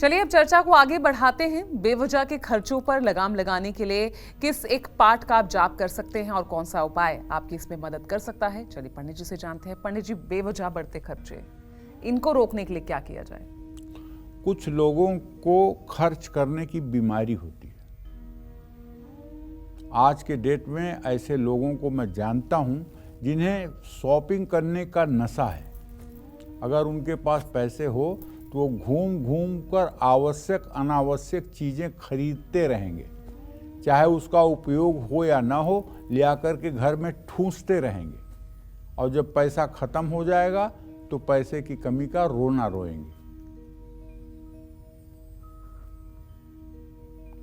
चलिए अब चर्चा को आगे बढ़ाते हैं। बेवजह के खर्चों पर लगाम लगाने के लिए किस एक पाठ का आप जाप कर सकते हैं और कौन सा उपाय आपकी इसमें मदद कर सकता है, चलिए पंडित जी से जानते हैं। पंडित जी, बेवजह बढ़ते खर्चे, इनको रोकने के लिए क्या किया जाए? कुछ लोगों को खर्च करने की बीमारी होती है। आज के डेट में ऐसे लोगों को मैं जानता हूं जिन्हें शॉपिंग करने का नशा है। अगर उनके पास पैसे हो तो वो घूम घूम कर आवश्यक अनावश्यक चीज़ें खरीदते रहेंगे, चाहे उसका उपयोग हो या ना हो, लिया करके घर में ठूंसते रहेंगे और जब पैसा खत्म हो जाएगा तो पैसे की कमी का रोना रोएंगे।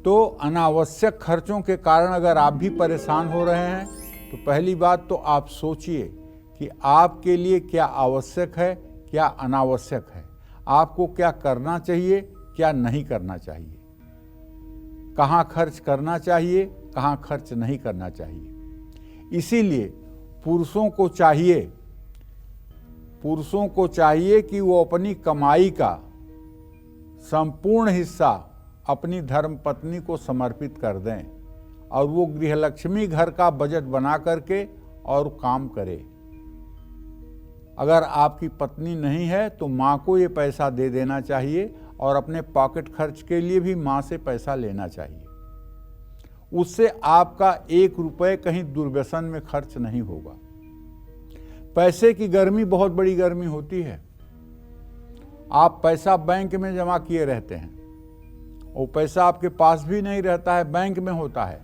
तो अनावश्यक खर्चों के कारण अगर आप भी परेशान हो रहे हैं तो पहली बात तो आप सोचिए कि आपके लिए क्या आवश्यक है, क्या अनावश्यक है, आपको क्या करना चाहिए, क्या नहीं करना चाहिए, कहाँ खर्च करना चाहिए, कहाँ खर्च नहीं करना चाहिए। इसीलिए पुरुषों को चाहिए कि वो अपनी कमाई का संपूर्ण हिस्सा अपनी धर्मपत्नी को समर्पित कर दें और वो गृहलक्ष्मी घर का बजट बना करके और काम करे। अगर आपकी पत्नी नहीं है तो माँ को ये पैसा दे देना चाहिए और अपने पॉकेट खर्च के लिए भी माँ से पैसा लेना चाहिए। उससे आपका 1 रुपये कहीं दुर्व्यसन में खर्च नहीं होगा। पैसे की गर्मी बहुत बड़ी गर्मी होती है। आप पैसा बैंक में जमा किए रहते हैं, वो पैसा आपके पास भी नहीं रहता है, बैंक में होता है।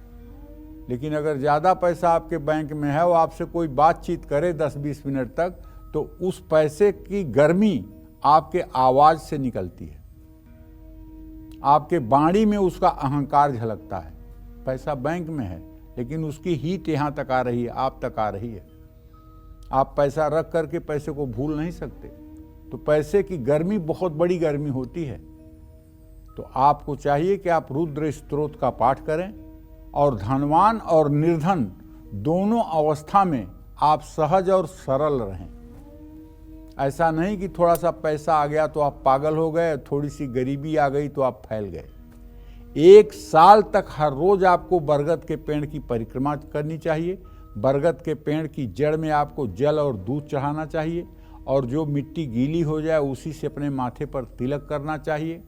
लेकिन अगर ज़्यादा पैसा आपके बैंक में है, वो आपसे कोई बातचीत करे 10-20 मिनट तक, तो उस पैसे की गर्मी आपके आवाज़ से निकलती है, आपके वाणी में उसका अहंकार झलकता है। पैसा बैंक में है लेकिन उसकी हीट यहाँ तक आ रही है, आप तक आ रही है। आप पैसा रख करके पैसे को भूल नहीं सकते। तो पैसे की गर्मी बहुत बड़ी गर्मी होती है। तो आपको चाहिए कि आप रुद्र स्तोत्र का पाठ करें और धनवान और निर्धन दोनों अवस्था में आप सहज और सरल रहें। ऐसा नहीं कि थोड़ा सा पैसा आ गया तो आप पागल हो गए, थोड़ी सी गरीबी आ गई तो आप फैल गए। 1 साल तक हर रोज आपको बरगद के पेड़ की परिक्रमा करनी चाहिए। बरगद के पेड़ की जड़ में आपको जल और दूध चढ़ाना चाहिए और जो मिट्टी गीली हो जाए उसी से अपने माथे पर तिलक करना चाहिए।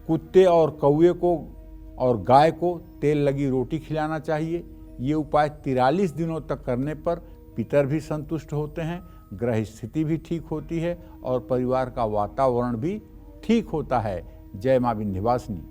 कुत्ते और कौवे को और गाय को तेल लगी रोटी खिलाना चाहिए। ये उपाय 43 दिनों तक करने पर पितर भी संतुष्ट होते हैं, ग्रह स्थिति भी ठीक होती है और परिवार का वातावरण भी ठीक होता है। जय मां विंध्यवासिनी।